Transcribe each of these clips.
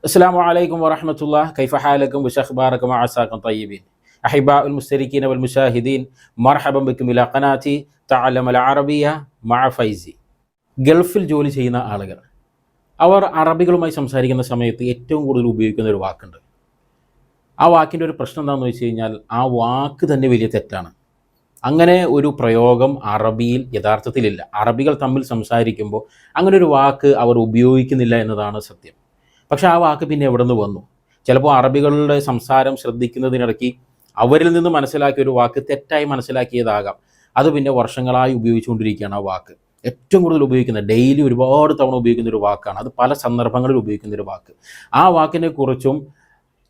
السلام عليكم ورحمة الله. كيف حالكم وش أخباركم وعساكم طيبين. أحباء المشتركين والمشاهدين، مرحبا بكم إلى قناتي تعلم العربية مع ഫൈസി. ഗൾഫിൽ ജോലി ചെയ്യുന്ന ആളുകൾ അവർ അറബികളുമായി സംസാരിക്കുന്ന സമയത്ത് ഏറ്റവും കൂടുതൽ ഉപയോഗിക്കുന്ന ഒരു വാക്കുണ്ട്. ആ വാക്കിൻ്റെ ഒരു പ്രശ്നം എന്താണെന്ന് വെച്ച് കഴിഞ്ഞാൽ ആ വാക്ക് തന്നെ വലിയ തെറ്റാണ്. അങ്ങനെ ഒരു പ്രയോഗം അറബിയിൽ യഥാർത്ഥത്തിലില്ല. അറബികൾ തമ്മിൽ സംസാരിക്കുമ്പോൾ അങ്ങനെ ഒരു വാക്ക് അവർ ഉപയോഗിക്കുന്നില്ല എന്നതാണ് സത്യം. പക്ഷേ ആ വാക്ക് പിന്നെ എവിടെ നിന്ന് വന്നു? ചിലപ്പോൾ അറബികളുടെ സംസാരം ശ്രദ്ധിക്കുന്നതിനിടയ്ക്ക് അവരിൽ നിന്ന് മനസ്സിലാക്കിയ ഒരു വാക്ക് തെറ്റായി മനസ്സിലാക്കിയതാകാം. അത് പിന്നെ വർഷങ്ങളായി ഉപയോഗിച്ചുകൊണ്ടിരിക്കുകയാണ് ആ വാക്ക്. ഏറ്റവും കൂടുതൽ ഉപയോഗിക്കുന്ന, ഡെയിലി ഒരുപാട് തവണ ഉപയോഗിക്കുന്ന ഒരു വാക്കാണ്. അത് പല സന്ദർഭങ്ങളിൽ ഉപയോഗിക്കുന്ന ഒരു വാക്ക്. ആ വാക്കിനെ കുറിച്ചും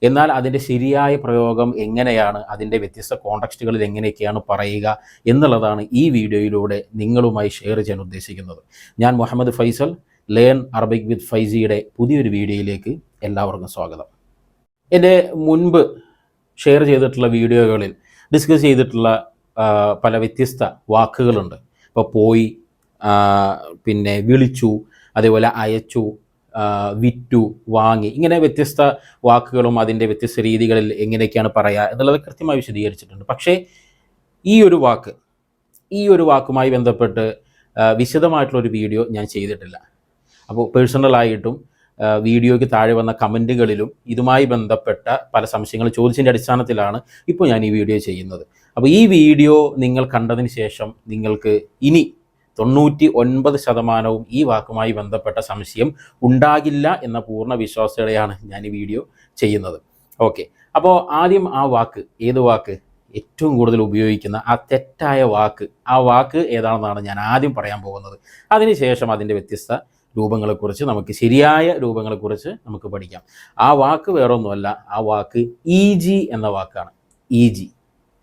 എന്നാൽ അതിൻ്റെ ശരിയായ പ്രയോഗം എങ്ങനെയാണ്, അതിൻ്റെ വ്യത്യസ്ത കോണ്ടക്സ്റ്റുകളിൽ എങ്ങനെയൊക്കെയാണ് പറയുക എന്നുള്ളതാണ് ഈ വീഡിയോയിലൂടെ നിങ്ങളുമായി ഷെയർ ചെയ്യാൻ ഉദ്ദേശിക്കുന്നത്. ഞാൻ മുഹമ്മദ് ഫൈസൽ, ലേൺ അറബിക് വിത്ത് ഫൈസിയുടെ പുതിയൊരു വീഡിയോയിലേക്ക് എല്ലാവർക്കും സ്വാഗതം. എൻ്റെ മുൻപ് ഷെയർ ചെയ്തിട്ടുള്ള വീഡിയോകളിൽ ഡിസ്കസ് ചെയ്തിട്ടുള്ള പല വ്യത്യസ്ത വാക്കുകളുണ്ട്. ഇപ്പോൾ പോയി, പിന്നെ വിളിച്ചു, അതേപോലെ അയച്ചു, വിറ്റു, വാങ്ങി, ഇങ്ങനെ വ്യത്യസ്ത വാക്കുകളും അതിൻ്റെ വ്യത്യസ്ത രീതികളിൽ എങ്ങനെയൊക്കെയാണ് പറയുക എന്നുള്ളത് കൃത്യമായി വിശദീകരിച്ചിട്ടുണ്ട്. പക്ഷേ ഈ ഒരു വാക്കുമായി ബന്ധപ്പെട്ട് വിശദമായിട്ടുള്ളൊരു വീഡിയോ ഞാൻ ചെയ്തിട്ടില്ല. അപ്പോൾ പേഴ്സണലായിട്ടും വീഡിയോയ്ക്ക് താഴെ വന്ന കമൻറ്റുകളിലും ഇതുമായി ബന്ധപ്പെട്ട പല സംശയങ്ങൾ ചോദിച്ചതിൻ്റെ അടിസ്ഥാനത്തിലാണ് ഇപ്പോൾ ഞാൻ ഈ വീഡിയോ ചെയ്യുന്നത്. അപ്പോൾ ഈ വീഡിയോ നിങ്ങൾ കണ്ടതിന് ശേഷം നിങ്ങൾക്ക് ഇനി 99% ഈ വാക്കുമായി ബന്ധപ്പെട്ട സംശയം ഉണ്ടാകില്ല എന്ന പൂർണ്ണ വിശ്വാസത്തോടെയാണ് ഞാൻ ഈ വീഡിയോ ചെയ്യുന്നത്. ഓക്കെ, അപ്പോൾ ആദ്യം ഏത് വാക്ക് ഏറ്റവും കൂടുതൽ ഉപയോഗിക്കുന്ന ആ തെറ്റായ ആ വാക്ക് ഏതാണെന്നാണ് ഞാൻ ആദ്യം പറയാൻ പോകുന്നത്. അതിനുശേഷം അതിൻ്റെ വ്യത്യസ്ത രൂപങ്ങളെക്കുറിച്ച്, ശരിയായ രൂപങ്ങളെക്കുറിച്ച് നമുക്ക് പഠിക്കാം. ആ വാക്ക് വേറൊന്നുമല്ല, ആ വാക്ക് ഈജി എന്ന വാക്കാണ്. ഈജി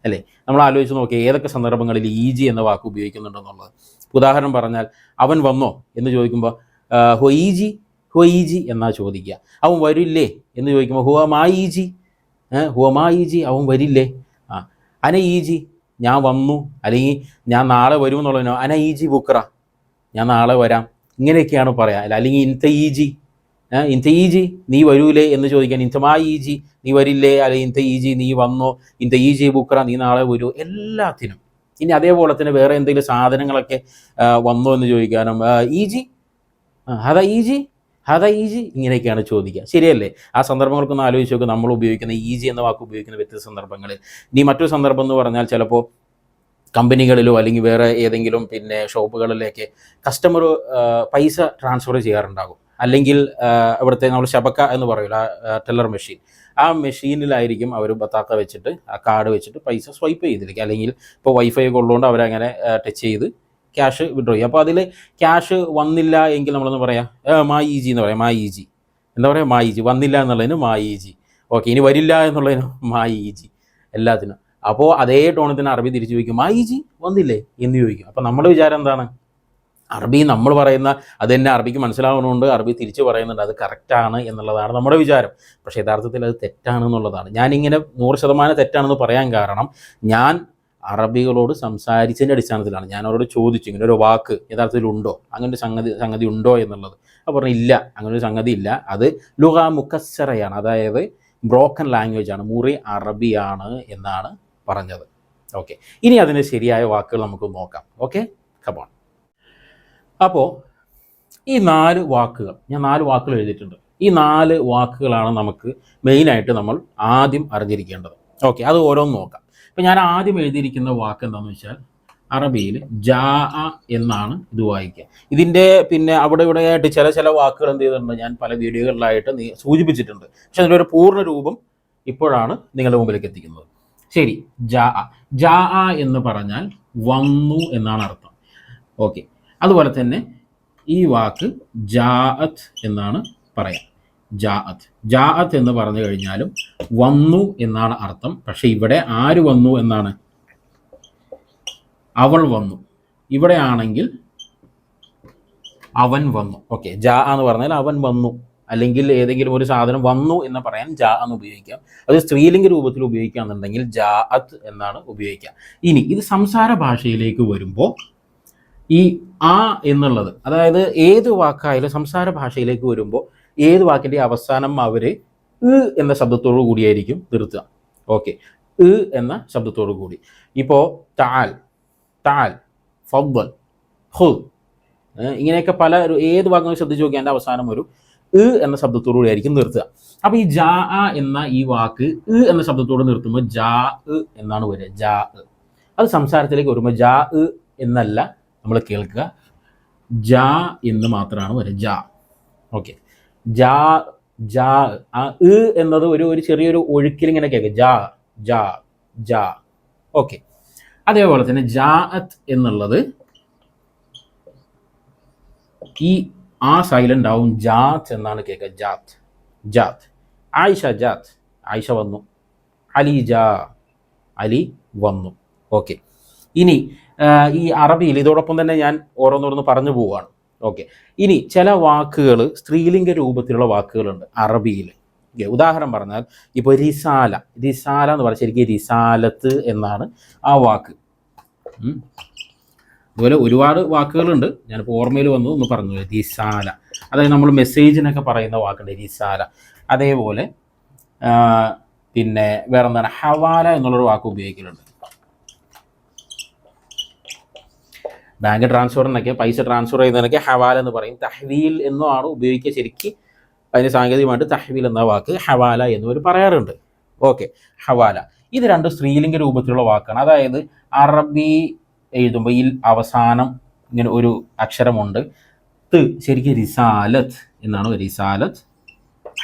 അല്ലേ? നമ്മൾ ആലോചിച്ച് നോക്കിയാൽ ഏതൊക്കെ സന്ദർഭങ്ങളിൽ ഈജി എന്ന വാക്ക് ഉപയോഗിക്കുന്നുണ്ടെന്നുള്ളത്. ഉദാഹരണം പറഞ്ഞാൽ, അവൻ വന്നോ എന്ന് ചോദിക്കുമ്പോൾ ഹൊയ്ജി എന്നാ ചോദിക്കുക. അവൻ വരില്ലേ എന്ന് ചോദിക്കുമ്പോൾ ഹുവമായിജി, അവൻ വരില്ലേ. അന ഈജി, ഞാൻ വന്നു, അല്ലെങ്കിൽ ഞാൻ നാളെ വരും എന്നുള്ളതിനോ അന ഈജി ബുക്ര, ഞാൻ നാളെ വരാം, ഇങ്ങനെയൊക്കെയാണ് പറയാം. അല്ലെങ്കിൽ ഇൻത ഈജി നീ വരൂലേ എന്ന് ചോദിക്കാൻ ഇൻതമാ ഈജി, നീ വരില്ലേ, അല്ലെങ്കിൽ ഇൻത ഈജി നീ വന്നോ, ഇൻത ഈജി ബുക്ര നീ നാളെ വരൂ, എല്ലാത്തിനും. ഇനി അതേപോലെ തന്നെ വേറെ എന്തെങ്കിലും സാധനങ്ങളൊക്കെ വന്നോ എന്ന് ചോദിക്കാനും ഈജി, ഹദ ഈജി, ഇങ്ങനെയൊക്കെയാണ് ചോദിക്കുക. ശരിയല്ലേ? ആ സന്ദർഭങ്ങൾക്കൊന്ന് ആലോചിച്ച് നോക്കുക. നമ്മൾ ഉപയോഗിക്കുന്ന ഈജി എന്ന വാക്ക് ഉപയോഗിക്കുന്ന വ്യത്യസ്ത സന്ദർഭങ്ങളിൽ. ഇനി മറ്റൊരു സന്ദർഭം എന്ന് പറഞ്ഞാൽ, ചിലപ്പോൾ കമ്പനികളിലോ അല്ലെങ്കിൽ വേറെ ഏതെങ്കിലും ഷോപ്പുകളിലേക്ക് കസ്റ്റമർ പൈസ ട്രാൻസ്ഫർ ചെയ്യാറുണ്ടാകും. അല്ലെങ്കിൽ ഇവിടുത്തെ നമ്മൾ ശബക്ക എന്ന് പറയില്ല, ടെല്ലർ മെഷീൻ, ആ മെഷീനിലായിരിക്കും അവർ ബത്താക്ക വെച്ചിട്ട്, ആ കാർഡ് വെച്ചിട്ട് പൈസ സ്വൈപ്പ് ചെയ്തിരിക്കുക. അല്ലെങ്കിൽ ഇപ്പോൾ വൈഫൈ ഒക്കെ ഉള്ളതുകൊണ്ട് അവരങ്ങനെ ടച്ച് ചെയ്ത് ക്യാഷ് വിഡ്രോ ചെയ്യും. അപ്പോൾ അതിൽ ക്യാഷ് വന്നില്ല എങ്കിൽ നമ്മളൊന്ന് പറയാം മായിജി എന്ന് പറയാം. മായിജി വന്നില്ല എന്നുള്ളതിന് മായിജി. ഓക്കെ, ഇനി വരില്ല എന്നുള്ളതിന് മായിജി, എല്ലാത്തിനും. അപ്പോൾ അതേ ടോണിൽ തന്നെ അറബി തിരിച്ചു ചോദിക്കും, മായിജി വന്നില്ലേ എന്ന് ചോദിക്കും. അപ്പോൾ നമ്മുടെ വിചാരം എന്താണ്? അറബി നമ്മൾ പറയുന്ന അത് തന്നെ അറബിക്ക് മനസ്സിലാവുന്നതുകൊണ്ട് അറബി തിരിച്ചു പറയുന്നുണ്ട്, അത് കറക്റ്റാണ് എന്നുള്ളതാണ് നമ്മുടെ വിചാരം. പക്ഷേ യഥാർത്ഥത്തിൽ അത് തെറ്റാണെന്നുള്ളതാണ്. ഞാനിങ്ങനെ 100% തെറ്റാണെന്ന് പറയാൻ കാരണം, ഞാൻ അറബികളോട് സംസാരിച്ചതിൻ്റെ അടിസ്ഥാനത്തിലാണ്. ഞാൻ അവരോട് ചോദിച്ചു, ഇങ്ങനെ ഒരു വാക്ക് യഥാർത്ഥത്തിൽ ഉണ്ടോ, അങ്ങനെ ഒരു സംഗതി ഉണ്ടോ എന്നുള്ളത്. അപ്പോൾ പറഞ്ഞു ഇല്ല, അങ്ങനെ ഒരു സംഗതി ഇല്ല, അത് ലുഗ മുക്കസ്സറയാണ്, അതായത് ബ്രോക്കൺ ലാംഗ്വേജ് ആണ്, മുറി അറബിയാണ് എന്നാണ് പറഞ്ഞത്. ഓക്കെ, ഇനി അതിൻ്റെ ശരിയായ വാക്കുകൾ നമുക്ക് നോക്കാം. Okay, come on. അപ്പോൾ ഈ 4 വാക്കുകൾ, ഞാൻ 4 വാക്കുകൾ എഴുതിയിട്ടുണ്ട്. ഈ 4 വാക്കുകളാണ് നമുക്ക് മെയിനായിട്ട് നമ്മൾ ആദ്യം അറിഞ്ഞിരിക്കേണ്ടത്. ഓക്കെ, അത് ഓരോന്ന് നോക്കാം. ഇപ്പം ഞാൻ ആദ്യം എഴുതിയിരിക്കുന്ന വാക്ക് എന്താണെന്ന് വെച്ചാൽ, അറബിയിൽ ജാ എന്നാണ് ഇത് വായിക്കുക. ഇതിൻ്റെ അവിടെ ആയിട്ട് ചില വാക്കുകൾ എന്ത് ചെയ്തിട്ടുണ്ട്, ഞാൻ പല വീഡിയോകളിലായിട്ട് സൂചിപ്പിച്ചിട്ടുണ്ട്. പക്ഷെ അതിൻ്റെ ഒരു പൂർണ്ണ രൂപം ഇപ്പോഴാണ് നിങ്ങളുടെ മുമ്പിലേക്ക് എത്തിക്കുന്നത്. ശരി, ജാ എന്ന് പറഞ്ഞാൽ വന്നു എന്നാണ് അർത്ഥം. ഓക്കെ, അതുപോലെ തന്നെ ഈ വാക്ക് ജാഅത്ത് എന്നാണ് പറയാം. ജാഅത്ത് എന്ന് പറഞ്ഞു കഴിഞ്ഞാലും വന്നു എന്നാണ് അർത്ഥം. പക്ഷെ ഇവിടെ ആര് വന്നു എന്നാണ്? അവൾ വന്നു. ഇവിടെ ആണെങ്കിൽ അവൻ വന്നു. ഓക്കെ, ജാ എന്ന് പറഞ്ഞാൽ അവൻ വന്നു, അല്ലെങ്കിൽ ഏതെങ്കിലും ഒരു സാധനം വന്നു എന്ന് പറയാൻ ജാ എന്ന് ഉപയോഗിക്കാം. അത് സ്ത്രീലിംഗ രൂപത്തിൽ ഉപയോഗിക്കുകയാണെന്നുണ്ടെങ്കിൽ ജാഅത്ത് എന്നാണ് ഉപയോഗിക്കുക. ഇനി ഇത് സംസാര ഭാഷയിലേക്ക് വരുമ്പോൾ ഈ എന്നുള്ളത്, അതായത് ഏത് വാക്കായാലും സംസാര ഭാഷയിലേക്ക് വരുമ്പോൾ ഏത് വാക്കിൻ്റെ അവസാനം അവർ എന്ന ശബ്ദത്തോടു കൂടിയായിരിക്കും നിർത്തുക. ഓക്കെ, എന്ന ശബ്ദത്തോടു കൂടി. ഇപ്പോൾ താൽ, താൽ, ഫദ്ദൽ, ഖുദ്, ഇങ്ങനെയൊക്കെ പല ഏത് വാക്കുകൾ ശ്രദ്ധിച്ച് നോക്കി എൻ്റെ അവസാനം ഒരു എന്ന ശബ്ദത്തോടു കൂടി ആയിരിക്കും നിർത്തുക. അപ്പോൾ ഈ ജാ എന്ന ഈ വാക്ക് എന്ന ശബ്ദത്തോട് നിർത്തുമ്പോൾ ജാ എന്നാണ് വരിക. ജാ, അത് സംസാരത്തിലേക്ക് വരുമ്പോൾ ജാ എന്നല്ല നമ്മൾ കേൾക്കുക, ജാ എന്ന് മാത്രമാണ് വരിക. ജാ. ഓക്കെ, ജാ, ജാ. ആ എന്നത് ഒരു ചെറിയൊരു ഒഴുക്കിൽ ഇങ്ങനെ കേൾക്കുക. ജാ, ജാ, ജാ. ഓക്കെ, അതേപോലെ തന്നെ ജാഅത്ത് എന്നുള്ളത് ഈ സൈലന്റ് ആവും, ജാത്ത് എന്നാണ് കേൾക്കുക. ജാത്ത്, ജാത്ത്. ആയിഷ ജാത്ത്, ആയിഷ വന്നു. അലി ജാ, അലി വന്നു. ഓക്കെ, ഇനി ഈ അറബിയിൽ ഇതോടൊപ്പം തന്നെ ഞാൻ ഓരോന്നോരോന്ന് പറഞ്ഞു പോവുകയാണ്. ഓക്കെ, ഇനി ചില വാക്കുകൾ സ്ത്രീലിംഗ രൂപത്തിലുള്ള വാക്കുകളുണ്ട് അറബിയിൽ. ഓക്കെ, ഉദാഹരണം പറഞ്ഞാൽ ഇപ്പോൾ റിസാല, റിസാല എന്ന് പറഞ്ഞാൽ ശരിക്കും റിസാലത്ത് എന്നാണ് ആ വാക്ക്. അതുപോലെ ഒരുപാട് വാക്കുകളുണ്ട്, ഞാനിപ്പോൾ ഓർമ്മയിൽ വന്നത് ഒന്ന് പറഞ്ഞു. റിസാല, അതായത് നമ്മൾ മെസ്സേജിനൊക്കെ പറയുന്ന വാക്കുണ്ട് റിസാല. അതേപോലെ പിന്നെ വേറെ എന്താണ്, ഹവാല എന്നുള്ളൊരു വാക്ക് ഉപയോഗിക്കുന്നുണ്ട്. ബാങ്ക് ട്രാൻസ്ഫറിനൊക്കെ പൈസ ട്രാൻസ്ഫർ ചെയ്യുന്നതിനൊക്കെ ഹവാല എന്ന് പറയും. തഹ്വീൽ എന്നുമാണ് ഉപയോഗിക്കുക ശരിക്കും. അതിന് സാങ്കേതികമായിട്ട് തഹ്വീൽ എന്ന വാക്ക് ഹവാല എന്നവർ പറയാറുണ്ട്. ഓക്കെ, ഹവാല ഇത് രണ്ട് സ്ത്രീലിംഗ രൂപത്തിലുള്ള വാക്കാണ്. അതായത് അറബി എഴുതുമ്പോൾ ഈ അവസാനം ഇങ്ങനെ ഒരു അക്ഷരമുണ്ട്, ശരിക്കും റിസാലത്ത് എന്നാണ്. റിസാലത്ത്,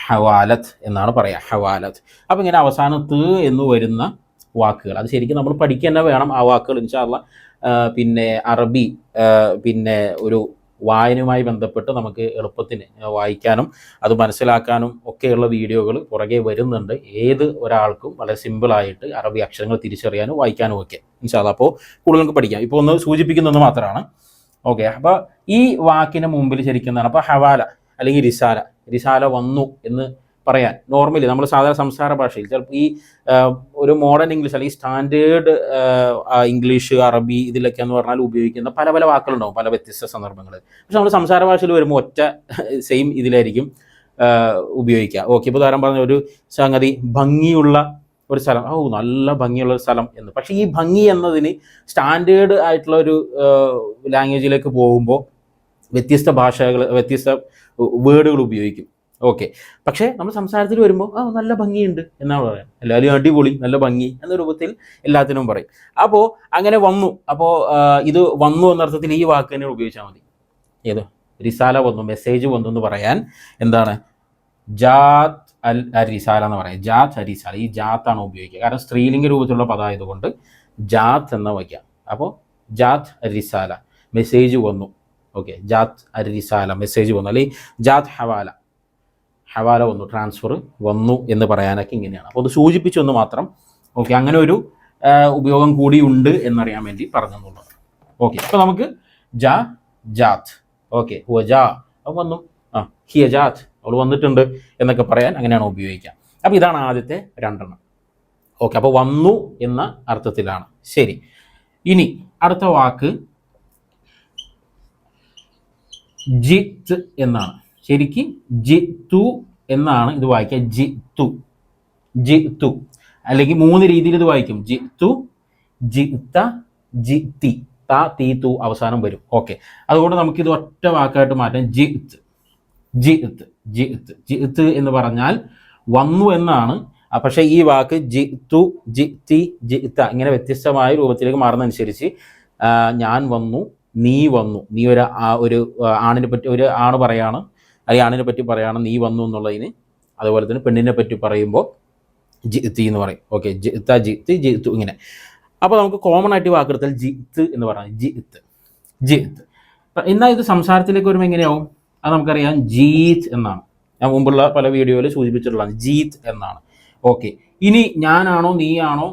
ഹവാലത്ത് എന്നാണ് പറയുക, ഹവാലത്ത്. അപ്പോൾ ഇങ്ങനെ അവസാനം എന്ന് വരുന്ന വാക്കുകൾ അത് ശരിക്കും നമ്മൾ പഠിക്കുക തന്നെ വേണം ആ വാക്കുകൾ ഇൻഷാ അല്ലാഹ്. പിന്നെ അറബി പിന്നെ ഒരു വായനയുമായി ബന്ധപ്പെട്ട് നമുക്ക് എളുപ്പത്തിന് വായിക്കാനും അത് മനസ്സിലാക്കാനും ഒക്കെയുള്ള വീഡിയോകൾ പുറകെ വരുന്നുണ്ട്. ഏത് ഒരാൾക്കും വളരെ സിമ്പിളായിട്ട് അറബി അക്ഷരങ്ങൾ തിരിച്ചറിയാനും വായിക്കാനും ഒക്കെ ഇൻഷാ അല്ലാഹ്. അപ്പോൾ കൂടുതൽ നമുക്ക് പഠിക്കാം. ഇപ്പോൾ ഒന്ന് സൂചിപ്പിക്കുന്നത് മാത്രമാണ്. ഓക്കെ, അപ്പോൾ ഈ വാക്കിന് മുമ്പിൽ ശരിക്കും എന്താണ്, അപ്പോൾ ഹവാല അല്ലെങ്കിൽ റിസാല, റിസാല വന്നു എന്ന് പറയാൻ നോർമലി നമ്മൾ സാധാരണ സംസാര ഭാഷയിൽ ചിലപ്പോൾ ഈ ഒരു മോഡേൺ ഇംഗ്ലീഷ് അല്ലെങ്കിൽ സ്റ്റാൻഡേർഡ് ഇംഗ്ലീഷ് അറബി ഇതിലൊക്കെ എന്ന് പറഞ്ഞാൽ ഉപയോഗിക്കുന്ന പല പല വാക്കുകളുണ്ടാവും, പല വ്യത്യസ്ത സന്ദർഭങ്ങൾ. പക്ഷെ നമ്മൾ സംസാര ഭാഷയിൽ വരുമ്പോൾ ഒറ്റ സെയിം ഇതിലായിരിക്കും ഉപയോഗിക്കുക. ഓക്കെ, ഇപ്പോൾ ഉദാഹരണം പറഞ്ഞ ഒരു സംഗതി ഭംഗിയുള്ള ഒരു സ്ഥലം, നല്ല ഭംഗിയുള്ള ഒരു സ്ഥലം എന്ന്. പക്ഷേ ഈ ഭംഗി എന്നതിന് സ്റ്റാൻഡേർഡ് ആയിട്ടുള്ള ഒരു ലാംഗ്വേജിലേക്ക് പോകുമ്പോൾ വ്യത്യസ്ത ഭാഷകൾ, വ്യത്യസ്ത വേർഡുകൾ ഉപയോഗിക്കും. ഓക്കെ, പക്ഷേ നമ്മൾ സംസാരത്തിൽ വരുമ്പോൾ നല്ല ഭംഗിയുണ്ട് എന്നാണ് പറയാം. എല്ലാവരും അടിപൊളി, നല്ല ഭംഗി എന്ന രൂപത്തിൽ എല്ലാത്തിനും പറയും. അപ്പോൾ അങ്ങനെ വന്നു. അപ്പോൾ ഇത് വന്നു എന്നർത്ഥത്തിൽ ഈ വാക്ക് തന്നെ ഉപയോഗിച്ചാൽ മതി. ഏതോ റിസാല വന്നു, മെസ്സേജ് വന്നു എന്ന് പറയാൻ എന്താണ്, ജാത്ത് അൽ റിസാല എന്ന് പറയാം. ജാത്ത് അൽ റിസാല, ഈ ജാത്താണ് ഉപയോഗിക്കുക. കാരണം സ്ത്രീലിംഗ രൂപത്തിലുള്ള പദമായതുകൊണ്ട് ജാത്ത് എന്ന് വയ്ക്കാം. അപ്പോൾ ജാത്ത് അൽ റിസാല, മെസ്സേജ് വന്നു. ഓക്കെ, ജാത്ത് അൽ റിസാല, മെസ്സേജ് വന്നു. അല്ലെങ്കിൽ ജാത്ത് ഹവാല, ഹവാല വന്നു, ട്രാൻസ്ഫർ വന്നു എന്ന് പറയാനൊക്കെ ഇങ്ങനെയാണ്. അപ്പോൾ അത് സൂചിപ്പിച്ചൊന്ന് മാത്രം. ഓക്കെ, അങ്ങനെ ഒരു ഉപയോഗം കൂടി ഉണ്ട് എന്നറിയാൻ വേണ്ടി പറഞ്ഞെന്നുള്ളത്. ഓക്കെ, അപ്പോൾ നമുക്ക് ജാ, ജാത്ത്. ഓക്കെ, ഹുവ ജാ, അവൻ വന്നു. ഹിയ ജാത്ത്, അവൾ വന്നിട്ടുണ്ട് എന്നൊക്കെ പറയാൻ അങ്ങനെയാണ് ഉപയോഗിക്കുക. അപ്പോൾ ഇതാണ് ആദ്യത്തെ രണ്ടെണ്ണം. ഓക്കെ, അപ്പോൾ വന്നു എന്ന അർത്ഥത്തിലാണ്. ശരി, ഇനി അടുത്ത വാക്ക് ജിത്ത് എന്നാണ്. ശരിക്ക് ജിത്തു എന്നാണ് ഇത് വായിക്കുക. ജിത്തു, ജിത്തു. അല്ലെങ്കിൽ മൂന്ന് രീതിയിൽ ഇത് വായിക്കും. ജിത്തു, ജിത്ത, ജിത്തി. ത, തീ, തു അവസാനം വരും. ഓക്കെ, അതുകൊണ്ട് നമുക്കിത് ഒറ്റ വാക്കായിട്ട് മാറ്റാം. ജിത്ത്, ജിത്ത്, ജിത്ത്. ജിത്ത് എന്ന് പറഞ്ഞാൽ വന്നു എന്നാണ്. പക്ഷേ ഈ വാക്ക് ജിത്തു, ജിത്തി, ജിത്ത ഇങ്ങനെ വ്യത്യസ്തമായ രൂപത്തിലേക്ക് മാറുന്നതനുസരിച്ച് ഞാൻ വന്നു, നീ വന്നു. നീ ഒരു ആണിനെ പറ്റി ഒരു ആണ് പറയാണ്, അല്ലെങ്കിൽ ആണിനെ പറ്റി പറയുകയാണ് നീ വന്നു എന്നുള്ളതിന്. അതുപോലെ തന്നെ പെണ്ണിനെ പറ്റി പറയുമ്പോൾ ജിത്തി എന്ന് പറയും. ഓക്കെ, ജിത്ത, ജിത്ത്, ജിത്തു ഇങ്ങനെ. അപ്പോൾ നമുക്ക് കോമൺ ആയിട്ട് വാക്കെടുത്താൽ ജിത്ത് എന്ന് പറയാം. ജിത്ത്, ജിത്ത്. എന്നാൽ ഇത് സംസാരത്തിലേക്ക് വരുമ്പോൾ എങ്ങനെയാവും അത് നമുക്കറിയാം. ജീത്ത് എന്നാണ്. ഞാൻ മുമ്പുള്ള പല വീഡിയോയിൽ സൂചിപ്പിച്ചിട്ടുള്ളതാണ്. ജീത്ത് എന്നാണ്. ഓക്കെ, ഇനി ഞാനാണോ നീയാണോ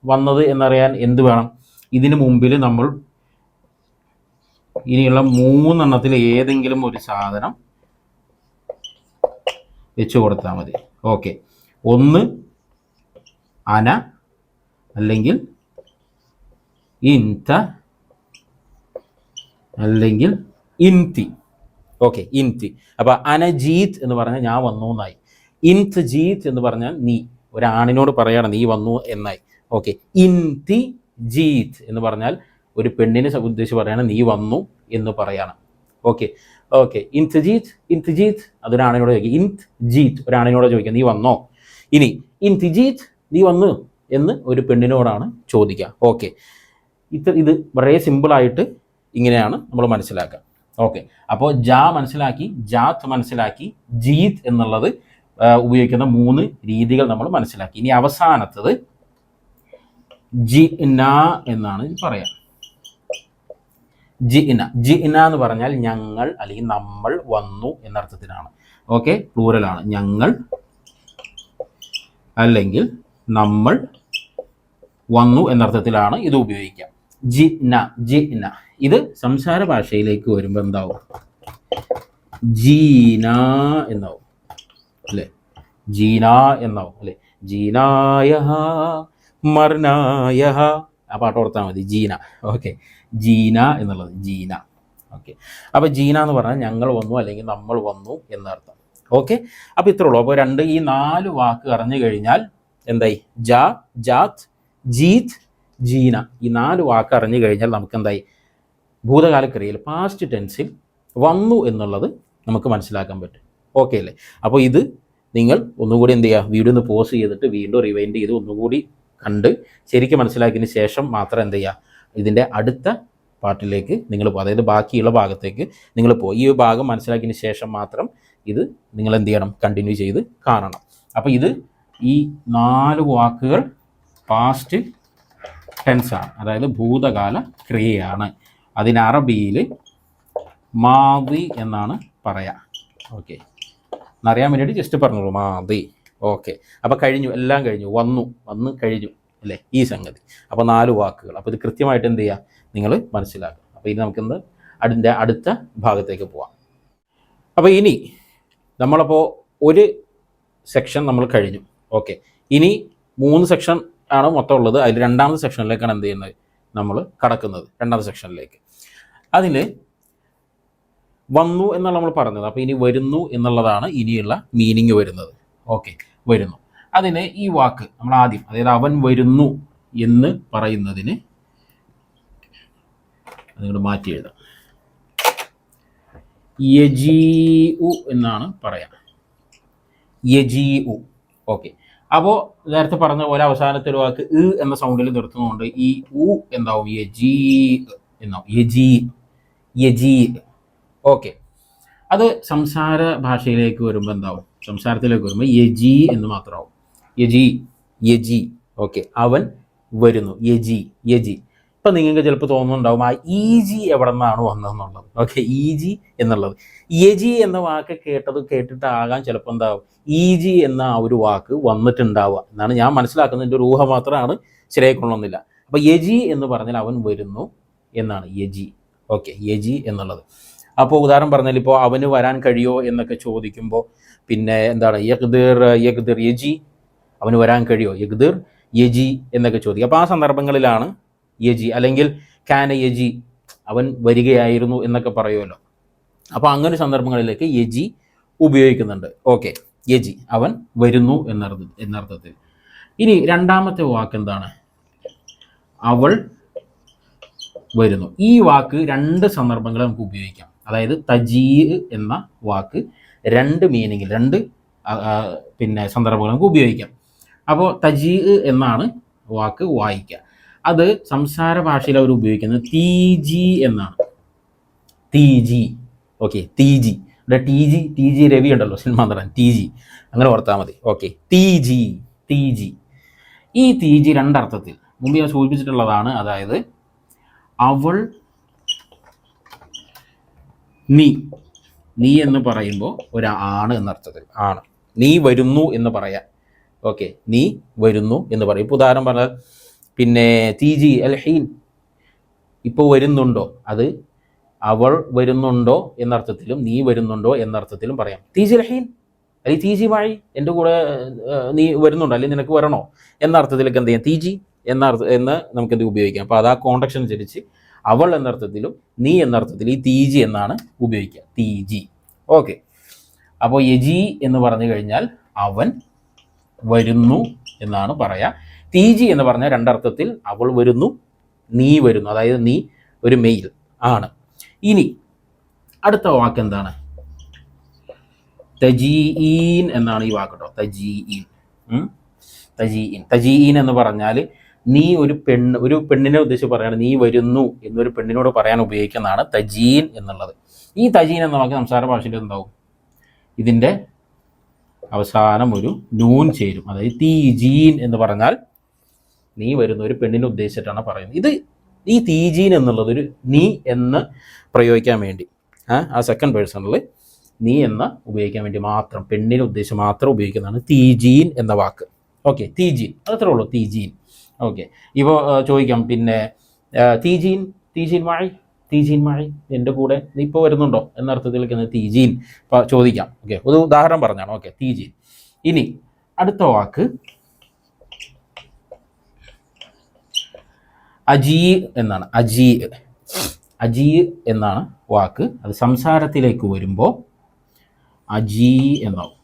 വന്നത് എന്നറിയാൻ എന്ത് വേണം? ഇതിന് മുമ്പിൽ നമ്മൾ ഇനിയുള്ള മൂന്നെണ്ണത്തിൽ ഏതെങ്കിലും ഒരു സാധനം വെച്ച് കൊടുത്താൽ മതി. ഓക്കെ, ഒന്ന് അന, അല്ലെങ്കിൽ ഇൻത, അല്ലെങ്കിൽ ഇൻതി. ഓക്കെ, ഇൻത്. അപ്പോൾ അനജീത് എന്ന് പറഞ്ഞാൽ ഞാൻ വന്നു എന്നായി. ഇൻത് ജീത് എന്ന് പറഞ്ഞാൽ നീ, ഒരാണിനോട് പറയാണ് നീ വന്നു എന്നായി. ഓക്കെ, ഇൻതി ജീത് എന്ന് പറഞ്ഞാൽ ഒരു പെണ്ണിനെ ഉദ്ദേശിച്ച് പറയാണ് നീ വന്നു എന്ന് പറയാണ്. ഓക്കെ ഓക്കെ, ഇൻത് ജീത് അതൊരാണിനോട് ചോദിക്കുക. ഇൻത് ജീത് ഒരാണിനോട് ചോദിക്കുക നീ വന്നോ. ഇനി ഇൻത് ജീത് നീ വന്നു എന്ന് ഒരു പെണ്ണിനോടാണ് ചോദിക്കുക. ഓക്കെ, ഇത് വളരെ സിമ്പിളായിട്ട് ഇങ്ങനെയാണ് നമ്മൾ മനസ്സിലാക്കുക. ഓക്കെ, അപ്പോൾ ജാ മനസ്സിലാക്കി, ജാത്ത് മനസ്സിലാക്കി, ജീത് എന്നുള്ളത് ഉപയോഗിക്കുന്ന 3 രീതികൾ നമ്മൾ മനസ്സിലാക്കി. ഇനി അവസാനത്തത് ജിന എന്നാണ് പറയാം. ജിന എന്ന് പറഞ്ഞാൽ ഞങ്ങൾ അല്ലെങ്കിൽ നമ്മൾ വന്നു എന്നർത്ഥത്തിലാണ്. ഓക്കെ, പ്ലൂറലാണ്. ഞങ്ങൾ അല്ലെങ്കിൽ നമ്മൾ വന്നു എന്നർത്ഥത്തിലാണ് ഇത് ഉപയോഗിക്കുക. ജിന ഇത് സംസാര ഭാഷയിലേക്ക് വരുമ്പോൾ എന്താവും? ജീന എന്നാവും അല്ലേ? ജീന എന്നാവും അല്ലേ? ജീനായ മർനായ, ആ പാട്ട് ഓർത്താൽ മതി, ജീന. ഓക്കെ, ജീന എന്നുള്ളത് ജീന. ഓക്കെ, അപ്പോൾ ജീന എന്ന് പറഞ്ഞാൽ ഞങ്ങൾ വന്നു അല്ലെങ്കിൽ നമ്മൾ വന്നു എന്നർത്ഥം. ഓക്കെ, അപ്പോൾ ഇത്രേ ഉള്ളൂ. അപ്പോൾ ഈ 4 വാക്ക് അറിഞ്ഞു കഴിഞ്ഞാൽ എന്തായി? ജാ, ജാത്ത്, ജീത്ത്, ജീന. ഈ 4 വാക്ക് അറിഞ്ഞു കഴിഞ്ഞാൽ നമുക്ക് എന്തായി? ഭൂതകാല ക്രിയയിൽ പാസ്റ്റ് ടെൻസിൽ വന്നു എന്നുള്ളത് നമുക്ക് മനസ്സിലാക്കാൻ പറ്റും. ഓക്കെ അല്ലേ? അപ്പോൾ ഇത് നിങ്ങൾ ഒന്നുകൂടി എന്ത് ചെയ്യുക? വീഡിയോ ഒന്ന് പോസ് ചെയ്തിട്ട് വീണ്ടും റിവൈൻഡ് ചെയ്ത് ഒന്നുകൂടി കണ്ട് ശരിക്കും മനസ്സിലാക്കിയതിന് ശേഷം മാത്രം എന്ത് ചെയ്യുക? ഇതിൻ്റെ അടുത്ത പാർട്ടിലേക്ക് നിങ്ങൾ പോകുക. അതായത് ബാക്കിയുള്ള ഭാഗത്തേക്ക് നിങ്ങൾ പോകും. ഈ ഭാഗം മനസ്സിലാക്കിയതിന് ശേഷം മാത്രം ഇത് നിങ്ങൾ എന്ത് ചെയ്യണം? കണ്ടിന്യൂ ചെയ്ത് കാണണം. അപ്പോൾ ഈ 4 വാക്കുകൾ പാസ്റ്റ് ടെൻസാണ്, അതായത് ഭൂതകാല ക്രിയയാണ്. അതിന് അറബിയിൽ മാദി എന്നാണ് പറയുക. ഓക്കെ, എന്നറിയാൻ വേണ്ടിയിട്ട് ജസ്റ്റ് പറഞ്ഞോളൂ, മാദി. ഓക്കെ, അപ്പോൾ കഴിഞ്ഞു, എല്ലാം കഴിഞ്ഞു, വന്ന് കഴിഞ്ഞു അല്ലേ ഈ സംഗതി. അപ്പോൾ 4 വാക്കുകൾ. അപ്പോൾ ഇത് കൃത്യമായിട്ട് എന്ത് ചെയ്യുക? നിങ്ങൾ മനസ്സിലാക്കുക. അപ്പോൾ ഇനി നമുക്കിന്ന് അതിൻ്റെ അടുത്ത ഭാഗത്തേക്ക് പോവാം. അപ്പോൾ ഇനി നമ്മളപ്പോൾ ഒരു സെക്ഷൻ നമ്മൾ കഴിഞ്ഞു. ഓക്കെ, ഇനി 3 സെക്ഷൻ ആണ് മൊത്തം ഉള്ളത്. അതിൽ 2ാമത്തെ സെക്ഷനിലേക്കാണ് എന്ത് ചെയ്യുന്നത്? നമ്മൾ കടക്കുന്നത് 2ാമത്തെ സെക്ഷനിലേക്ക്. അതിൽ വന്നു എന്നുള്ള നമ്മൾ പറഞ്ഞത്. അപ്പോൾ ഇനി വരുന്നു എന്നുള്ളതാണ് ഇനിയുള്ള മീനിങ് വരുന്നത്. ഓക്കെ, വരുന്നു. അതിന് ഈ വാക്ക് നമ്മൾ ആദ്യം, അതായത് അവൻ വരുന്നു എന്ന് പറയുന്നതിന് അതുകൊണ്ട് മാറ്റി എഴുതാം. യജീഉ എന്നാണ് പറയാം. യജീഉ. ഓക്കെ, അപ്പോൾ നേരത്തെ പറഞ്ഞ പോലെ അവസാനത്തെ ഒരു വാക്ക് എന്ന സൗണ്ടിൽ നിർത്തുന്നതുകൊണ്ട് ഈ എന്താവും? യജീ എന്നാവും. യജീ. ഓക്കെ, അത് സംസാര ഭാഷയിലേക്ക് വരുമ്പോൾ എന്താവും? സംസാരത്തിലേക്ക് വരുമ്പോൾ യജി എന്ന് മാത്രമാവും. യജി. ഓക്കെ, അവൻ വരുന്നു. യജി. ഇപ്പം നിങ്ങൾക്ക് ചിലപ്പോൾ തോന്നുന്നുണ്ടാവും ആ ഈജി എവിടെ നിന്നാണ് വന്നതെന്നുള്ളത്. ഓക്കെ, ഈജി എന്നുള്ളത്, യജി എന്ന വാക്ക് കേട്ടിട്ടാകാൻ ചിലപ്പോൾ എന്താവും? ഈജി എന്ന ആ ഒരു വാക്ക് വന്നിട്ടുണ്ടാവുക എന്നാണ് ഞാൻ മനസ്സിലാക്കുന്നത്. എൻ്റെ ഒരു ഊഹ മാത്രമാണ്, ശരിയായിക്കൊള്ളുന്നില്ല. അപ്പോൾ യജി എന്ന് പറഞ്ഞാൽ അവൻ വരുന്നു എന്നാണ് യജി. ഓക്കെ, യജി എന്നുള്ളത്. അപ്പോൾ ഉദാഹരണം പറഞ്ഞാൽ ഇപ്പോൾ അവന് വരാൻ കഴിയോ എന്നൊക്കെ ചോദിക്കുമ്പോൾ പിന്നെ എന്താണ്? യഖ്ദിർ യജി, അവന് വരാൻ കഴിയോ? യഖ്ദിർ യജി എന്നൊക്കെ ചോദിക്കും. അപ്പോൾ ആ സന്ദർഭങ്ങളിലാണ് യജി, അല്ലെങ്കിൽ കാന യജി, അവൻ വരികയായിരുന്നു എന്നൊക്കെ പറയുമല്ലോ. അപ്പോൾ അങ്ങനെ സന്ദർഭങ്ങളിലേക്ക് യജി ഉപയോഗിക്കുന്നുണ്ട്. ഓക്കെ, യജി, അവൻ വരുന്നു എന്നർത്ഥത്തിൽ. ഇനി 2ാമത്തെ വാക്ക് എന്താണ്? അവൾ വരുന്നു. ഈ വാക്ക് 2 സന്ദർഭങ്ങളിൽ നമുക്ക് ഉപയോഗിക്കാം. അതായത് തജീ എന്ന വാക്ക് 2 മീനിങ്ങിൽ 2 പിന്നെ സന്ദർഭങ്ങൾ നമുക്ക് ഉപയോഗിക്കാം. അപ്പോൾ തജീ എന്നാണ് വാക്ക് വായിക്കുക. അത് സംസാര ഭാഷയിൽ അവർ ഉപയോഗിക്കുന്നത് തീജി എന്നാണ്. തീജി. ഓക്കെ, തീജി. ഇവിടെ ടി ജി രവി ഉണ്ടല്ലോ, സിനിമ നടൻ, തീജി, അങ്ങനെ ഓർത്താൽ മതി. ഓക്കെ, തീജി. ഈ തീജി 2 അർത്ഥത്തിൽ മുമ്പ് ഞാൻ സൂചിപ്പിച്ചിട്ടുള്ളതാണ്. അതായത് അവൾ, നീ എന്ന് പറയുമ്പോൾ ഒരാണ് എന്നർത്ഥത്തിൽ, ആണ്. നീ വരുന്നു എന്ന് പറയാം. ഓക്കെ, നീ വരുന്നു എന്ന് പറയും. ഇപ്പോൾ ഉദാഹരണം പറഞ്ഞാൽ പിന്നെ തീജി അൽ ഹീൻ, ഇപ്പോൾ വരുന്നുണ്ടോ, അത് അവൾ വരുന്നുണ്ടോ എന്നർത്ഥത്തിലും നീ വരുന്നുണ്ടോ എന്നർത്ഥത്തിലും പറയാം. തീജി അൽ ഹീൻ അല്ലെങ്കിൽ തീജി വാഴി, എൻ്റെ കൂടെ നീ വരുന്നുണ്ടോ അല്ലെങ്കിൽ നിനക്ക് വരണോ എന്ന അർത്ഥത്തിലേക്ക് എന്ത് ചെയ്യാം? തീജി എന്ന് നമുക്കെന്ത് ഉപയോഗിക്കാം. അപ്പോൾ അത് ആ കോണ്ടക്സ്റ്റ് അനുസരിച്ച് അവൾ എന്നർത്ഥത്തിലും നീ എന്നർത്ഥത്തിലും ഈ തീജി എന്നാണ് ഉപയോഗിക്കുക. തീജി. ഓക്കെ. അപ്പോൾ യജി എന്ന് പറഞ്ഞു കഴിഞ്ഞാൽ അവൻ വരുന്നു എന്നാണ് പറയാ. തീജി എന്ന് പറഞ്ഞാൽ രണ്ടർത്ഥത്തിൽ, അവൾ വരുന്നു, നീ വരുന്നു, അതായത് നീ ഒരു മെയിൽ ആണ്. ഇനി അടുത്ത വാക്ക് എന്താണ്? തജീഇൻ എന്നാണ് ഈ വാക്ക് കേട്ടോ. തജീഇൻ. തജീഇൻ എന്ന് പറഞ്ഞാൽ നീ ഒരു പെണ്ണിനെ ഉദ്ദേശിച്ച് പറയാണ്, നീ വരുന്നു എന്നൊരു പെണ്ണിനോട് പറയാൻ ഉപയോഗിക്കുന്നതാണ് തജീൻ എന്നുള്ളത്. ഈ തജീൻ എന്ന വാക്ക് സംസാര ഭാഷയിൽ എന്താവും? ഇതിൻ്റെ അവസാനം ഒരു നൂൻ ചേരും. അതായത് തീജീൻ എന്ന് പറഞ്ഞാൽ നീ വരുന്ന ഒരു പെണ്ണിനെ ഉദ്ദേശിച്ചിട്ടാണ് പറയുന്നത്. ഈ തീജീൻ എന്നുള്ളത് ഒരു നീ എന്ന് പ്രയോഗിക്കാൻ വേണ്ടി, ആ സെക്കൻഡ് പേഴ്സണിൽ നീ എന്ന ഉപയോഗിക്കാൻ വേണ്ടി മാത്രം, പെണ്ണിനെ ഉദ്ദേശിച്ച് മാത്രം ഉപയോഗിക്കുന്നതാണ് തീജീൻ എന്ന വാക്ക്. ഓക്കെ, തീജീൻ, അത്രേ ഉള്ളൂ, തീജീൻ. ഓക്കെ, ഇപ്പോൾ ചോദിക്കാം, പിന്നെ തീജീൻ മായി എൻ്റെ കൂടെ നീ ഇപ്പോൾ വരുന്നുണ്ടോ എന്നർത്ഥത്തിലേക്ക് തീജീൻ ചോദിക്കാം. ഓക്കെ, ഒരു ഉദാഹരണം പറഞ്ഞാണ്. ഓക്കെ, തീജീൻ. ഇനി അടുത്ത വാക്ക് അജീ എന്നാണ്. അജീ എന്നാണ് വാക്ക്. അത് സംസാരത്തിലേക്ക് വരുമ്പോൾ അജീ എന്നാവും.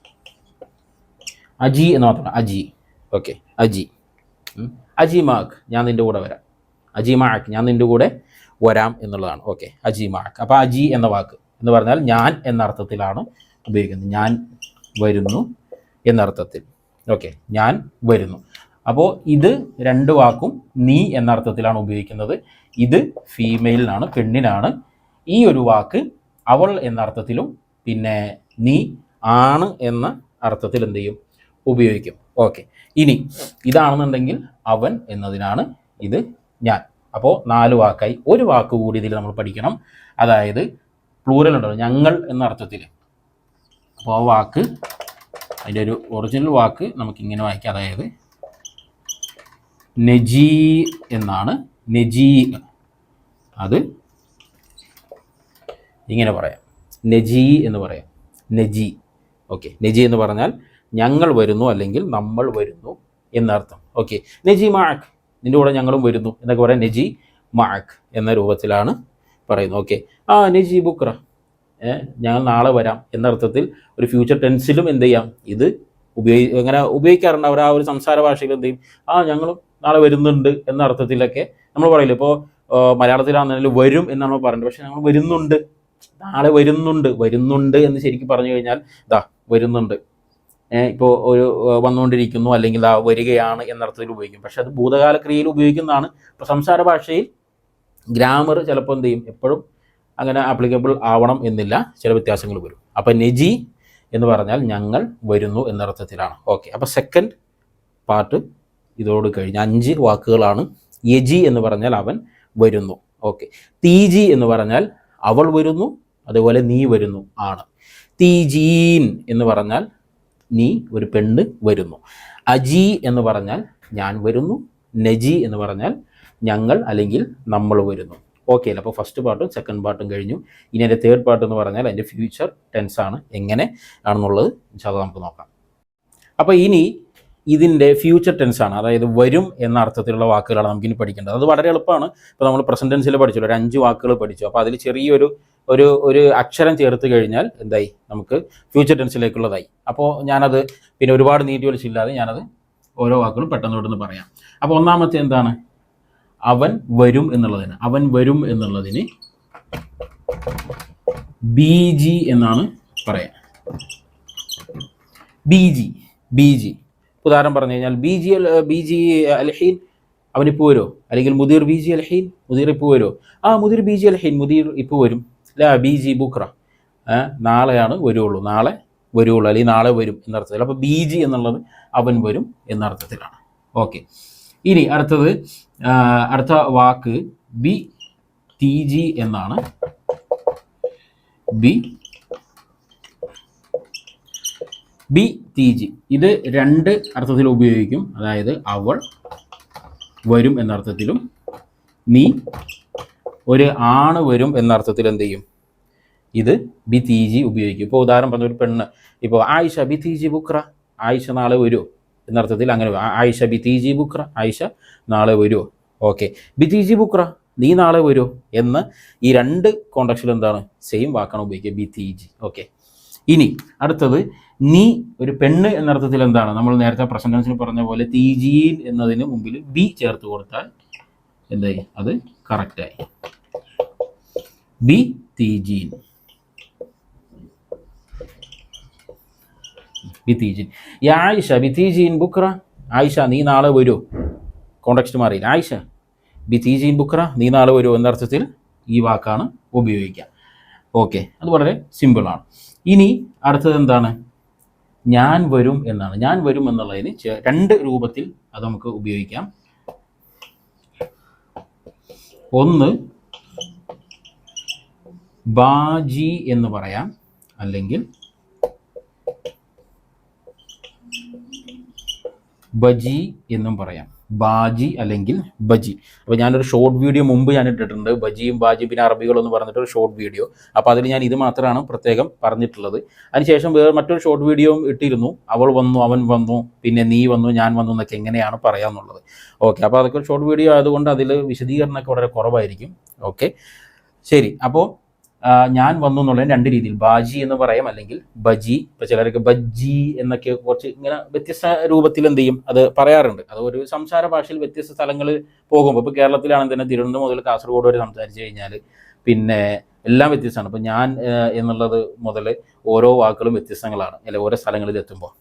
അജി എന്ന് മാത്രം, അജി. ഓക്കെ, അജി മാക്ക്, ഞാൻ നിൻ്റെ കൂടെ വരാം. അജി മാക്ക്, ഞാൻ നിൻ്റെ കൂടെ വരാം എന്നുള്ളതാണ്. ഓക്കെ, അജി മാക്ക്. അപ്പോൾ അജി എന്ന വാക്ക് എന്ന് പറഞ്ഞാൽ ഞാൻ എന്ന അർത്ഥത്തിലാണ് ഉപയോഗിക്കുന്നത്. ഞാൻ വരുന്നു എന്നർത്ഥത്തിൽ. ഓക്കെ, ഞാൻ വരുന്നു. അപ്പോൾ ഇത് രണ്ട് വാക്കും നീ എന്ന അർത്ഥത്തിലാണ് ഉപയോഗിക്കുന്നത്. ഇത് ഫീമെയിലിനാണ്, പെണ്ണിനാണ്. ഈ ഒരു വാക്ക് അവൾ എന്ന അർത്ഥത്തിലും പിന്നെ നീ ആണ് എന്ന അർത്ഥത്തിൽ എന്ത് ചെയ്യും? ഉപയോഗിക്കും. ഓക്കെ, ഇനി ഇതാണെന്നുണ്ടെങ്കിൽ അവൻ എന്നതിനാണ്, ഇത് ഞാൻ. അപ്പോൾ 4 വാക്കായി. ഒരു വാക്ക് കൂടി ഇതിൽ നമ്മൾ പഠിക്കണം. അതായത് പ്ലൂറൽ ഉണ്ടല്ലോ, ഞങ്ങൾ എന്ന അർത്ഥത്തിൽ. അപ്പോൾ ആ വാക്ക്, അതിൻ്റെ ഒരു ഒറിജിനൽ വാക്ക് നമുക്കിങ്ങനെ വായിക്കാം. അതായത് നെജീ എന്നാണ്. നെജീ, അത് ഇങ്ങനെ പറയാം, നെജീ എന്ന് പറയാം. നെജി. ഓക്കെ, നെജി എന്ന് പറഞ്ഞാൽ ഞങ്ങൾ വരുന്നു അല്ലെങ്കിൽ നമ്മൾ വരുന്നു എന്നർത്ഥം. ഓക്കെ, നെജി മാക്ക്, നിൻ്റെ കൂടെ ഞങ്ങളും വരുന്നു എന്നൊക്കെ പറയാം. നെജി മാക്ക് എന്ന രൂപത്തിലാണ് പറയുന്നത്. ഓക്കെ, നെജി ബുക്ര, ഞങ്ങൾ നാളെ വരാം എന്നർത്ഥത്തിൽ ഒരു ഫ്യൂച്ചർ ടെൻസിലും എന്ത് ചെയ്യാം, ഇത് അങ്ങനെ ഉപയോഗിക്കാറുണ്ട്. അവർ ആ ഒരു സംസാര ഭാഷയിൽ എന്ത് ചെയ്യും, ഞങ്ങളും നാളെ വരുന്നുണ്ട് എന്ന അർത്ഥത്തിലൊക്കെ നമ്മൾ പറയില്ല. ഇപ്പോൾ മലയാളത്തിലാണെന്നുണ്ടെങ്കിൽ വരും എന്നാണ് പറയുന്നത്, പക്ഷെ ഞങ്ങൾ വരുന്നുണ്ട്, നാളെ വരുന്നുണ്ട് എന്ന് ശരിക്കും പറഞ്ഞു കഴിഞ്ഞാൽ വരുന്നുണ്ട്. ഇപ്പോൾ ഒരു വന്നുകൊണ്ടിരിക്കുന്നു അല്ലെങ്കിൽ വരികയാണ് എന്നർത്ഥത്തിൽ ഉപയോഗിക്കും. പക്ഷെ അത് ഭൂതകാല ക്രിയയിൽ ഉപയോഗിക്കുന്നതാണ്. ഇപ്പോൾ സംസാര ഭാഷയിൽ ഗ്രാമർ ചിലപ്പോൾ എന്ത് ചെയ്യും, എപ്പോഴും അങ്ങനെ ആപ്ലിക്കബിൾ ആവണം എന്നില്ല, ചില വ്യത്യാസങ്ങൾ വരും. അപ്പം നെജി എന്ന് പറഞ്ഞാൽ ഞങ്ങൾ വരുന്നു എന്നർത്ഥത്തിലാണ്. ഓക്കെ, അപ്പോൾ സെക്കൻഡ് പാർട്ട് ഇതോട് കഴിഞ്ഞ് 5 വാക്കുകളാണ്. യജി എന്ന് പറഞ്ഞാൽ അവൻ വരുന്നു. ഓക്കെ, തീജി എന്ന് പറഞ്ഞാൽ അവൾ വരുന്നു, അതുപോലെ നീ വരുന്നു ആണ്. തീജീൻ എന്ന് പറഞ്ഞാൽ നീ ഒരു പെണ്ണ് വരുന്നു. അജി എന്ന് പറഞ്ഞാൽ ഞാൻ വരുന്നു. നജി എന്ന് പറഞ്ഞാൽ ഞങ്ങൾ അല്ലെങ്കിൽ നമ്മൾ വരുന്നു. ഓക്കെ അല്ലേ? അപ്പോൾ ഫസ്റ്റ് പാർട്ടും സെക്കൻഡ് പാർട്ടും കഴിഞ്ഞു. ഇനി എൻ്റെ തേർഡ് പാർട്ട് എന്ന് പറഞ്ഞാൽ അതിൻ്റെ ഫ്യൂച്ചർ ടെൻസ് ആണ്. എങ്ങനെ ആണെന്നുള്ളത് ഇൻഷാല്ലാഹ് നമുക്ക് നോക്കാം. അപ്പോൾ ഇനി ഇതിൻ്റെ ഫ്യൂച്ചർ ടെൻസ് ആണ്, അതായത് വരും എന്ന അർത്ഥത്തിലുള്ള വാക്കുകളാണ് നമുക്കിനി പഠിക്കേണ്ടത്. അത് വളരെ എളുപ്പമാണ്. ഇപ്പോൾ നമ്മൾ പ്രസന്റ് ടെൻസിൽ പഠിച്ചല്ലോ, ഒരു 5 വാക്കുകൾ പഠിച്ചു. അപ്പോൾ അതിൽ ചെറിയൊരു ഒരു അക്ഷരം ചേർത്ത് കഴിഞ്ഞാൽ എന്തായി, നമുക്ക് ഫ്യൂച്ചർ ടെൻസിലേക്കുള്ളതായി. അപ്പോൾ ഞാനത് പിന്നെ ഒരുപാട് നീട്ടി വലിച്ചില്ലാതെ ഞാനത് ഓരോ വാക്കുകളും പെട്ടെന്ന് പറയാം. അപ്പോൾ ഒന്നാമത്തെ എന്താണ്, അവൻ വരും എന്നുള്ളതിന്, അവൻ വരും എന്നുള്ളതിന് ബി ജി എന്നാണ് പറയാം. ബി ജി ഉദാഹരണം പറഞ്ഞു കഴിഞ്ഞാൽ ബി ജി അൽഹീൻ, അവനിപ്പോൾ വരുമോ? അല്ലെങ്കിൽ മുദീർ ബി ജി അൽഹീൻ, മുദീർ ഇപ്പോൾ വരുമോ? മുദീർ ബി ജി അൽഹീൻ, മുദീർ ഇപ്പോൾ വരും. ബി ജി ബുക്ര, നാളെയാണ് വരുള്ളൂ, നാളെ വരുള്ളൂ, അല്ലെങ്കിൽ നാളെ വരും എന്നർത്ഥത്തിൽ. അപ്പോൾ ബി ജി എന്നുള്ളത് അവൻ വരും എന്നർത്ഥത്തിലാണ്. ഓക്കെ, ഇനി അടുത്ത വാക്ക് ബി ടി ജി എന്നാണ്. ബി ടി ജി, ഇത് 2 അർത്ഥത്തിൽ ഉപയോഗിക്കും. അതായത് അവൾ വരും എന്നർത്ഥത്തിലും നീ ഒരു ആണ് വരും എന്നർത്ഥത്തിൽ എന്ത് ചെയ്യും, ഇത് ബി ടി ജി ഉപയോഗിക്കും. ഇപ്പോൾ ഉദാഹരണം പറഞ്ഞ ഒരു പെണ്ണ്, ഇപ്പോൾ ആയിഷ ബി ടി ജി ബുക്ര, ആയിഷ നാളെ വരുമോ എന്നർത്ഥത്തിൽ അങ്ങനെ ആയിഷ ബി ടി ജി ബുക്ര, ആയിഷ നാളെ വരുമോ. ഓക്കെ, ബി ടി ജി ബുക്ര, നീ നാളെ വരുമോ എന്ന് ഈ 2 കോണ്ടക്സ്റ്റിൽ എന്താണ്, സെയിം വാക്കാണ് ഉപയോഗിക്കുക, ബി ടി ജി. ഓക്കെ, ഇനി അടുത്തത് നീ ഒരു പെണ്ണ് എന്നർത്ഥത്തിൽ എന്താണ്? നമ്മൾ നേരത്തെ പ്രസന്റ് ടെൻസിൽ പറഞ്ഞ പോലെ തീജീൻ എന്നതിന് മുമ്പിൽ ബി ചേർത്ത് കൊടുത്താൽ എന്തായി? അത് കറക്റ്റായി. ബി തീജീൻ, ബിതീജിൻ. യാ ആയിഷ ബിതീജിൻ ബുക്ര. ആയിഷ നീ നാളെ വരൂ. കോണ്ടെക്സ്റ്റ് മാറിയില്ല. ആയിഷ ബിതീജിൻ ബുക്ര, നീ നാളെ വരൂ എന്നർത്ഥത്തിൽ ഈ വാക്കാണ് ഉപയോഗിക്കുക. ഓക്കെ, അത് വളരെ സിമ്പിളാണ്. ഇനി അടുത്തത് എന്താണ്? ഞാൻ വരും എന്നാണ്. ഞാൻ വരും എന്നുള്ളതിന് രണ്ട് രൂപത്തിൽ അത് നമുക്ക് ഉപയോഗിക്കാം. ഒന്ന് ബാജി എന്ന് പറയാം, അല്ലെങ്കിൽ ബജി എന്നും പറയാം. ബാജി അല്ലെങ്കിൽ ബജി. അപ്പോൾ ഞാനൊരു ഷോർട്ട് വീഡിയോ മുമ്പ് ഞാൻ ഇട്ടിട്ടുണ്ട്, ബജിയും ബാജിയും പിന്നെ അറബികളെന്ന് പറഞ്ഞിട്ട് ഒരു ഷോർട്ട് വീഡിയോ. അപ്പോൾ അതിൽ ഞാൻ ഇത് മാത്രമാണ് പ്രത്യേകം പറഞ്ഞിട്ടുള്ളത്. അതിനുശേഷം വേറെ മറ്റൊരു ഷോർട്ട് വീഡിയോയും ഇട്ടിരുന്നു, അവൾ വന്നു, അവൻ വന്നു, പിന്നെ നീ വന്നു, ഞാൻ വന്നു എന്നൊക്കെ എങ്ങനെയാണ് പറയാമെന്നുള്ളത്. ഓക്കെ, അപ്പോൾ അതൊക്കെ ഷോർട്ട് വീഡിയോ ആയതുകൊണ്ട് അതിൽ വിശദീകരണമൊക്കെ വളരെ കുറവായിരിക്കും. ഓക്കെ, ശരി. അപ്പോൾ ഞാൻ വന്നു എന്നുള്ളതിന് രണ്ട് രീതിയിൽ, ബാജി എന്ന് പറയാം അല്ലെങ്കിൽ ബജി. ഇപ്പോൾ ചിലരൊക്കെ ബജ്ജി എന്നൊക്കെ കുറച്ച് ഇങ്ങനെ വ്യത്യസ്ത രൂപത്തിൽ എന്ത് ചെയ്യും, അത് പറയാറുണ്ട്. അത് ഒരു സംസാര ഭാഷയിൽ വ്യത്യസ്ത സ്ഥലങ്ങളിൽ പോകുമ്പോൾ, ഇപ്പോൾ കേരളത്തിലാണെങ്കിൽ തന്നെ തിരുവനന്തപുരം മുതൽ കാസർഗോഡ് വരെ സംസാരിച്ച് കഴിഞ്ഞാൽ പിന്നെ എല്ലാം വ്യത്യസ്തമാണ്. ഇപ്പോൾ ഞാൻ എന്നുള്ളത് മുതൽ ഓരോ വാക്കുകളും വ്യത്യസ്തങ്ങളാണ് അല്ലെ ഓരോ സ്ഥലങ്ങളിൽ എത്തുമ്പോൾ.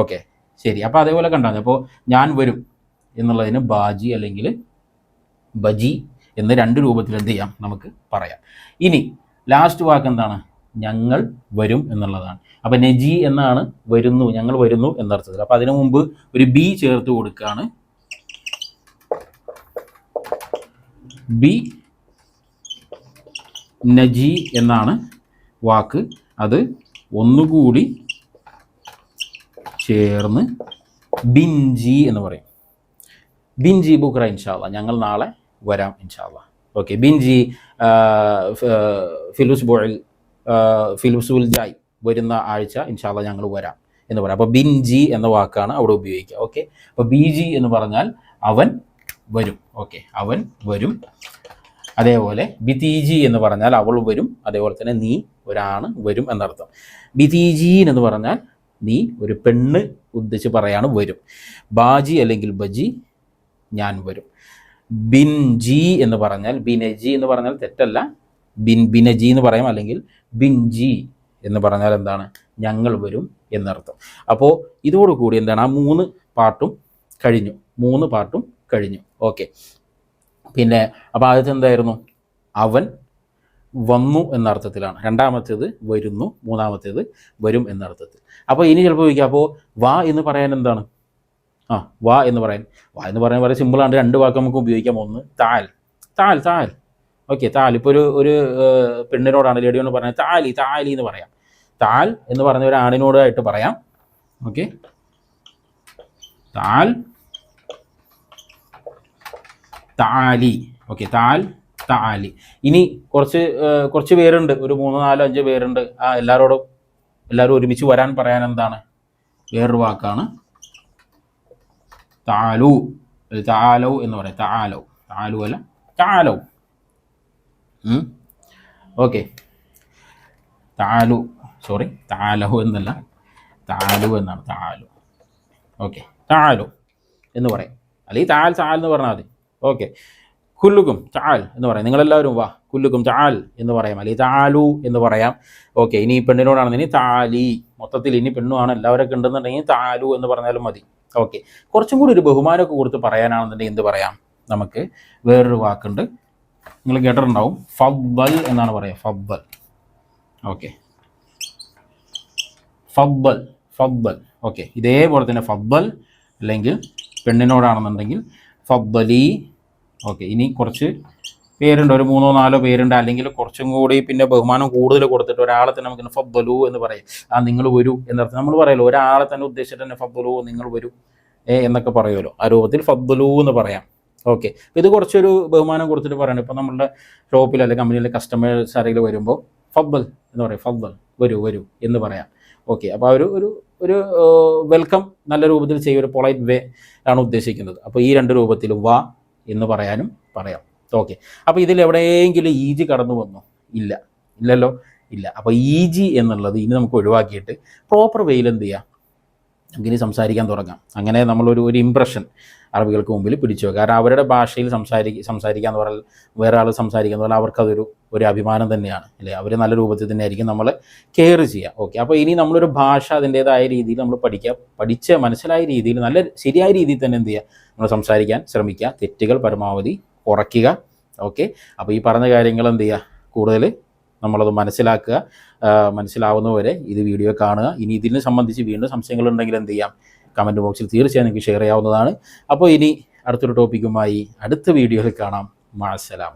ഓക്കെ, ശരി. അപ്പോൾ അതേപോലെ കണ്ടാൽ അപ്പോൾ ഞാൻ വരും എന്നുള്ളതിന് ബാജി അല്ലെങ്കിൽ ബജി എന്ന് രണ്ട് രൂപത്തിൽ എന്ത് ചെയ്യാം, നമുക്ക് പറയാം. ഇനി ലാസ്റ്റ് വാക്ക് എന്താണ്? ഞങ്ങൾ വരും എന്നുള്ളതാണ്. അപ്പം നജി എന്നാണ് വരുന്നു, ഞങ്ങൾ വരുന്നു എന്നർത്ഥത്തിൽ. അപ്പം അതിനു മുമ്പ് ഒരു ബി ചേർത്ത് കൊടുക്കുകയാണ്. ബി നജി എന്നാണ് വാക്ക്. അത് ഒന്നുകൂടി ചേർന്ന് ബിൻജി എന്ന് പറയും. ബിൻജി ബുക്ര ഇൻഷാല്ലാ, ഞങ്ങൾ നാളെ വരാം ഇൻഷാല്ലാ. ഓക്കെ, ബിൻജി ഫിലുസുൽ ജായ്, വരുന്ന ആഴ്ച ഇൻഷാല്ലാ ഞങ്ങൾ വരാം എന്ന് പറയാം. അപ്പോൾ ബിൻജി എന്ന വാക്കാണ് അവിടെ ഉപയോഗിക്കുക. ഓക്കെ, അപ്പോൾ ബിജി എന്ന് പറഞ്ഞാൽ അവൻ വരും. ഓക്കെ, അവൻ വരും. അതേപോലെ ബിതീജി എന്ന് പറഞ്ഞാൽ അവൾ വരും. അതേപോലെ തന്നെ നീ ഒരാണ് വരും എന്നർത്ഥം. ബിതീജീൻ എന്ന് പറഞ്ഞാൽ നീ ഒരു പെണ്ണ് ഉദ്ദേശിച്ച് പറയാണ് വരും. ബാജി അല്ലെങ്കിൽ ബജി, ഞാൻ വരും. ബിൻജി എന്ന് പറഞ്ഞാൽ, ബിനജി എന്ന് പറഞ്ഞാൽ തെറ്റല്ല, ബിനജി എന്ന് പറയാം, അല്ലെങ്കിൽ ബിൻജി എന്ന് പറഞ്ഞാൽ എന്താണ്? ഞങ്ങൾ വരും എന്നർത്ഥം. അപ്പോൾ ഇതോടുകൂടി എന്താണ്, ആ മൂന്ന് പാട്ടും കഴിഞ്ഞു. ഓക്കെ, പിന്നെ അപ്പോൾ ആദ്യത്തെ എന്തായിരുന്നു? അവൻ വന്നു എന്നർത്ഥത്തിലാണ്. രണ്ടാമത്തേത് വരുന്നു, മൂന്നാമത്തേത് വരും എന്നർത്ഥത്തിൽ. അപ്പോൾ ഇനി ചിലപ്പോൾ ചോദിക്കുക, അപ്പോൾ വാ എന്ന് പറയാൻ എന്താണ്? വാ എന്ന് പറയാൻ വളരെ സിമ്പിളാണ്. രണ്ട് വാക്ക് നമുക്ക് ഉപയോഗിക്കാം. ഒന്ന് താൽ. ഓക്കെ, താൽ. ഇപ്പോൾ ഒരു പെണ്ണിനോടാണ്, ലേഡിയോട് പറഞ്ഞാൽ താലി എന്ന് പറയാം. താൽ എന്ന് പറഞ്ഞ ഒരു ആണിനോടായിട്ട് പറയാം. ഓക്കെ, താലി. ഓക്കെ, താലി. ഇനി കുറച്ച് പേരുണ്ട്, ഒരു 3, 4, 5 പേരുണ്ട്. എല്ലാവരും ഒരുമിച്ച് വരാൻ പറയാൻ എന്താണ്? വേറൊരു വാക്കാണ് താലു എന്ന് പറയാം. താലു അല്ല, താലോ. ഓക്കെ, താലഹു എന്നല്ല, താലു എന്നാണ്. താലു. ഓക്കെ, താലു എന്ന് പറയും, അല്ലെങ്കിൽ താൽ എന്ന് പറഞ്ഞാൽ മതി. ഓക്കെ, കുല്ലുക്കും താൽ എന്ന് പറയാം. നിങ്ങളെല്ലാവരും വാ, കുല്ലുക്കും താൽ എന്ന് പറയാം, അല്ലെങ്കിൽ താലു എന്ന് പറയാം. ഓക്കെ, ഇനി പെണ്ണിനോടാണെന്ന് താലി, മൊത്തത്തിൽ ഇനി പെണ്ണുമാണ് എല്ലാവരൊക്കെ ഉണ്ടെന്നുണ്ടെങ്കിൽ താലു എന്ന് പറഞ്ഞാലും മതി. ഓക്കെ, കുറച്ചും കൂടി ഒരു ബഹുമാനമൊക്കെ കൊടുത്ത് പറയാനാണെന്നുണ്ടെങ്കിൽ എന്ത് പറയാം? നമുക്ക് വേറൊരു വാക്കുണ്ട്, നിങ്ങൾ കേട്ടിട്ടുണ്ടാവും, ഫദ്ദൽ എന്നാണ് പറയുക. ഫദ്ദൽ. ഓക്കെ, ഫദ്ദൽ. ഓക്കെ, ഇതേപോലെ തന്നെ ഫദ്ദൽ, അല്ലെങ്കിൽ പെണ്ണിനോടാണെന്നുണ്ടെങ്കിൽ ഫദ്ദലി. ഓക്കെ, ഇനി കുറച്ച് പേരുണ്ട്, ഒരു 3, 4 പേരുണ്ട്, അല്ലെങ്കിൽ കുറച്ചും കൂടി പിന്നെ ബഹുമാനം കൂടുതൽ കൊടുത്തിട്ട് ഒരാളെ തന്നെ നമുക്ക് ഫദ്ദലു എന്ന് പറയും. നിങ്ങൾ വരൂ എന്നർത്ഥം. നമ്മൾ പറയുമല്ലോ, ഒരാളെ തന്നെ ഉദ്ദേശിച്ചിട്ട് തന്നെ ഫദ്ദലു, നിങ്ങൾ വരൂ എന്നൊക്കെ പറയുമല്ലോ, ആ രൂപത്തിൽ ഫദ്ദലു എന്ന് പറയാം. ഓക്കെ, ഇത് കുറച്ചൊരു ബഹുമാനം കൊടുത്തിട്ട് പറയണം. ഇപ്പോൾ നമ്മളുടെ ഷോപ്പിൽ അല്ലെങ്കിൽ കമ്പനിയിലെ കസ്റ്റമേഴ്സ് ആരെങ്കിലും വരുമ്പോൾ ഫദ്ദൽ എന്ന് പറയും. ഫദ്ദൽ, വരൂ എന്ന് പറയാം. ഓക്കെ, അപ്പോൾ ഒരു വെൽക്കം നല്ല രൂപത്തിൽ ചെയ്യുക, ഒരു പൊളൈറ്റ് വേ ആണ് ഉദ്ദേശിക്കുന്നത്. അപ്പോൾ ഈ രണ്ട് രൂപത്തിലും വാ എന്ന് പറയാനും പറയാം. ഓക്കെ, അപ്പോൾ ഇതിൽ എവിടെയെങ്കിലും ഈജ് കടന്നു വന്നോ? ഇല്ലല്ലോ. ഇല്ല. അപ്പോൾ ഈജി എന്നുള്ളത് ഇനി നമുക്ക് ഒഴിവാക്കിയിട്ട് പ്രോപ്പർ വെയിൽ എന്ത് ചെയ്യുക, നമുക്കിനി സംസാരിക്കാൻ തുടങ്ങാം. അങ്ങനെ നമ്മളൊരു ഇമ്പ്രഷൻ അറബികൾക്ക് മുമ്പിൽ പിടിച്ചു. കാരണം അവരുടെ ഭാഷയിൽ സംസാരിക്കാന്ന് പറഞ്ഞാൽ വേറെ ആൾ സംസാരിക്കുന്ന പോലെ അവർക്കതൊരു അഭിമാനം തന്നെയാണ് അല്ലേ. അവർ നല്ല രൂപത്തിൽ തന്നെ ആയിരിക്കും നമ്മൾ കെയർ ചെയ്യുക. ഓക്കെ, അപ്പോൾ ഇനി നമ്മളൊരു ഭാഷ അതിൻ്റേതായ രീതിയിൽ നമ്മൾ പഠിച്ച് മനസ്സിലായ രീതിയിൽ നല്ല ശരിയായ രീതിയിൽ തന്നെ എന്ത് ചെയ്യുക, നമ്മൾ സംസാരിക്കാൻ ശ്രമിക്കുക. തെറ്റുകൾ പരമാവധി കുറയ്ക്കുക. ഓക്കെ, അപ്പോൾ ഈ പറഞ്ഞ കാര്യങ്ങൾ എന്ത് ചെയ്യുക, കൂടുതൽ നമ്മളത് മനസ്സിലാക്കുക. മനസ്സിലാവുന്നവരെ ഇത് വീഡിയോ കാണുക. ഇനി ഇതിനെ സംബന്ധിച്ച് വീണ്ടും സംശയങ്ങളുണ്ടെങ്കിൽ എന്ത് ചെയ്യാം, കമൻറ്റ് ബോക്സിൽ തീർച്ചയായും നിങ്ങൾക്ക് ഷെയർ ചെയ്യാവുന്നതാണ്. അപ്പോൾ ഇനി അടുത്തൊരു ടോപ്പിക്കുമായി അടുത്ത വീഡിയോയിൽ കാണാം. മഅസ്സലാമ.